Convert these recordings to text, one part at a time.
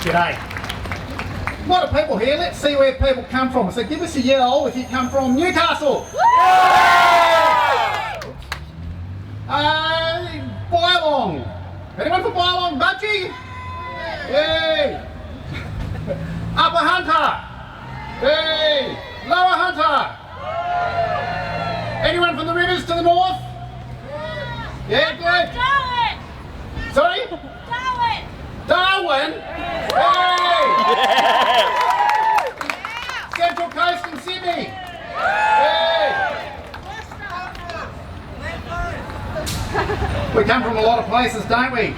G'day. A lot of people here. Let's see where people come from. So give us a yell if you come from Newcastle. Byalong. Anyone from Byalong? Budgie? Yay. Upper Hunter. Yay. Lower Hunter. Anyone from the rivers to the north? Yeah, good. Darwin! Sorry? Darwin! Darwin? Hey! Central Coast in Sydney? Hey! We come from a lot of places, don't we?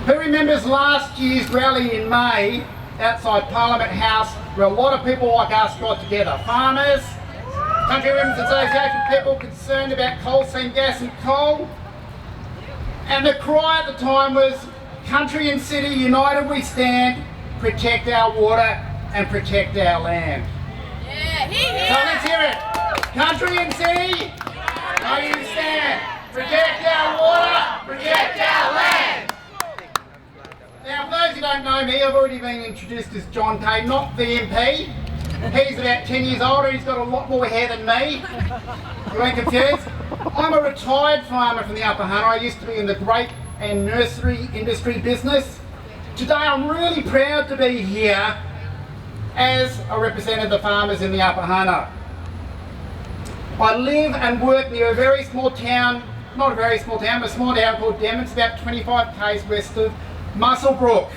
Who remembers last year's rally in May outside Parliament House where a lot of people like us got together? Farmers, Country Women's Association, people concerned about coal seam gas and coal. And the cry at the time was, country and city, united we stand, protect our water and protect our land. Yeah, So let's hear it. Country and city, united we stand, protect our water, protect our land. Now, for those who don't know me, I've already been introduced as John Kaye, not the MP. He's about 10 years older, he's got a lot more hair than me. You ain't confused? I'm a retired farmer from the Upper Hunter. I used to be in the grape and nursery industry business. Today I'm really proud to be here as a representative of the farmers in the Upper Hunter. I live and work near a very small town, not a very small town, but a small town called Dem. It's about 25 k's west of Muswellbrook.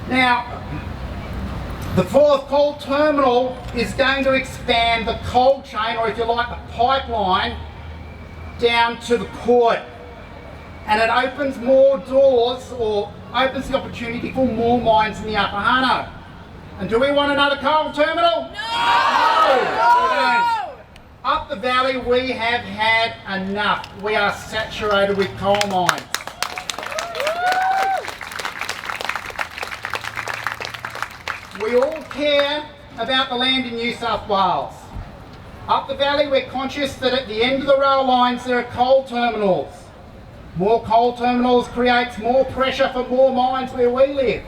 Now, the fourth coal terminal is going to expand the coal chain, or if you like, the pipeline, down to the port. And it opens more doors, or opens the opportunity for more mines in the Upper Hunter. And do we want another coal terminal? No! No! We don't. Up the valley we have had enough. We are saturated with coal mines. We all care about the land in New South Wales. Up the valley we're conscious that at the end of the rail lines there are coal terminals. More coal terminals creates more pressure for more mines where we live.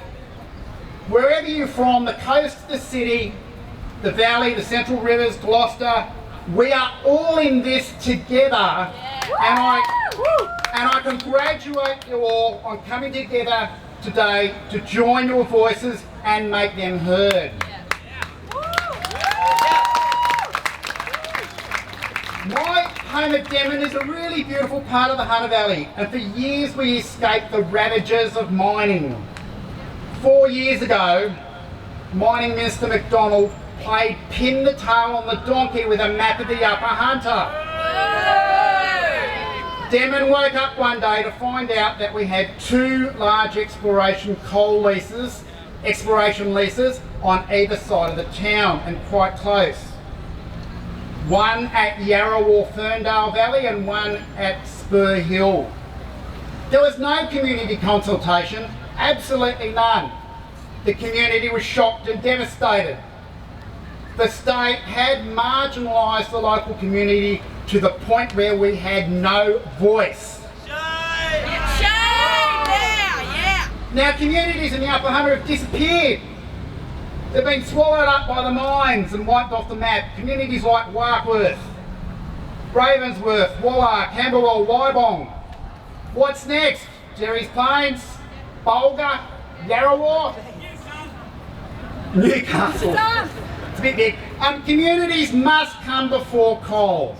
Wherever you're from, the coast, the city, the valley, the central rivers, Gloucester, we are all in this together. And I congratulate you all on coming together today to join your voices and make them heard. My home at Demon is a really beautiful part of the Hunter Valley, and for years we escaped the ravages of mining. 4 years ago, Mining Minister McDonald played pin the tail on the donkey with a map of the Upper Hunter. Demon woke up one day to find out that we had 2 large exploration leases on either side of the town and quite close. One at Yarrawarr Ferndale Valley and one at Spur Hill. There was no community consultation, absolutely none. The community was shocked and devastated. The state had marginalised the local community to the point where we had no voice. Shame now, yeah! Now communities in the Upper Hunter have disappeared. They've been swallowed up by the mines and wiped off the map. Communities like Warkworth, Ravensworth, Wallach, Camberwell, Wybong. What's next? Jerry's Plains, Bulga, Yarrawarr, Newcastle. It's a bit big. Communities must come before coal.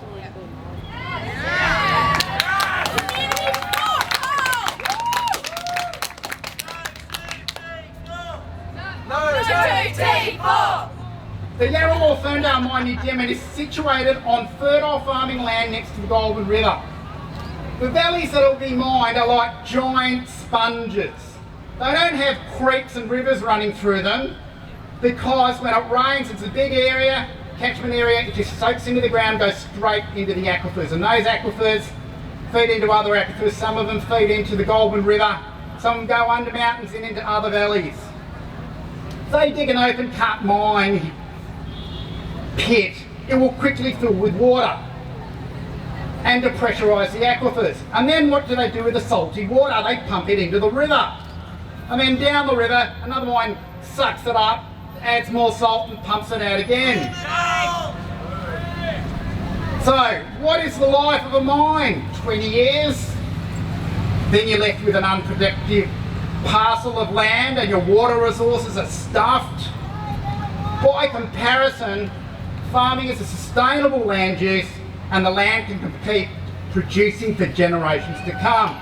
The Yarrawarr Ferndale mine near Demon is situated on fertile farming land next to the Goulburn River. The valleys that will be mined are like giant sponges. They don't have creeks and rivers running through them because when it rains, it's a big area, catchment area, it just soaks into the ground, goes straight into the aquifers, and those aquifers feed into other aquifers. Some of them feed into the Goulburn River, some of them go under mountains and into other valleys. If they dig an open cut mine pit, it will quickly fill with water and depressurise the aquifers. And then what do they do with the salty water? They pump it into the river. And then down the river, another mine sucks it up, adds more salt and pumps it out again. So, what is the life of a mine? 20 years? Then you're left with an unproductive parcel of land and your water resources are stuffed. By comparison, farming is a sustainable land use and the land can keep producing for generations to come.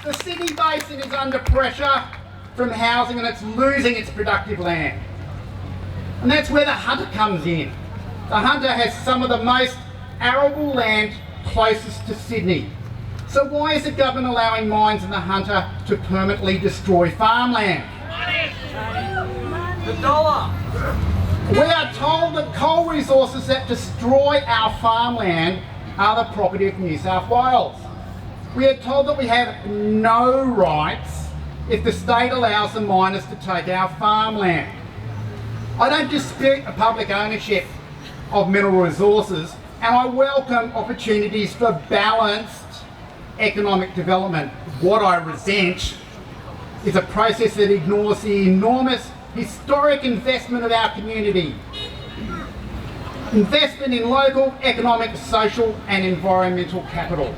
The Sydney Basin is under pressure from housing and it's losing its productive land. And that's where the Hunter comes in. The Hunter has some of the most arable land closest to Sydney. So why is the government allowing mines in the Hunter to permanently destroy farmland? The dollar. We are told that coal resources that destroy our farmland are the property of New South Wales. We are told that we have no rights if the state allows the miners to take our farmland. I don't dispute the public ownership of mineral resources and I welcome opportunities for balanced economic development. What I resent is a process that ignores the enormous historic investment of our community. Investment in local, economic, social and environmental capital.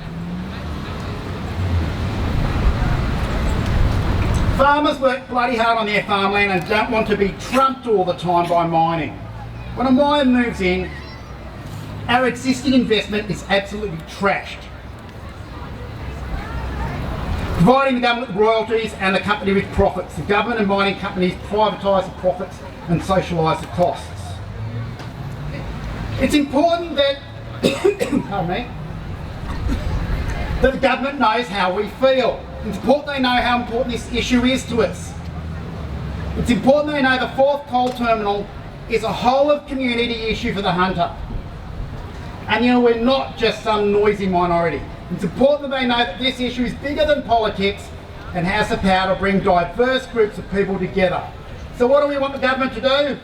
Farmers work bloody hard on their farmland and don't want to be trumped all the time by mining. When a mine moves in, our existing investment is absolutely trashed. Providing the government with royalties and the company with profits. The government and mining companies privatise the profits and socialise the costs. It's important that, pardon me, that the government knows how we feel. It's important they know how important this issue is to us. It's important they know the fourth coal terminal is a whole of community issue for the Hunter. And you know, we're not just some noisy minority. It's important that they know that this issue is bigger than politics and has the power to bring diverse groups of people together. So what do we want the government to do?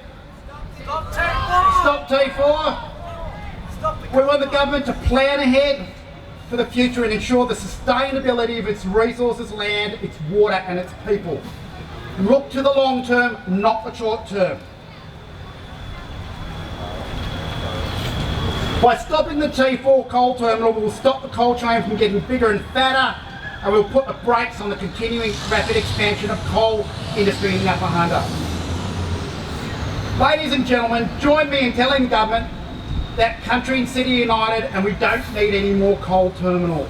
Stop T4. Stop T4? Stop We want the government to plan ahead for the future and ensure the sustainability of its resources, land, its water and its people. Look to the long term, not the short term. By stopping the T4 coal terminal, we'll stop the coal chain from getting bigger and fatter and we'll put the brakes on the continuing rapid expansion of coal industry in the Upper Hunter. Ladies and gentlemen, join me in telling the government that country and city are united and we don't need any more coal terminals.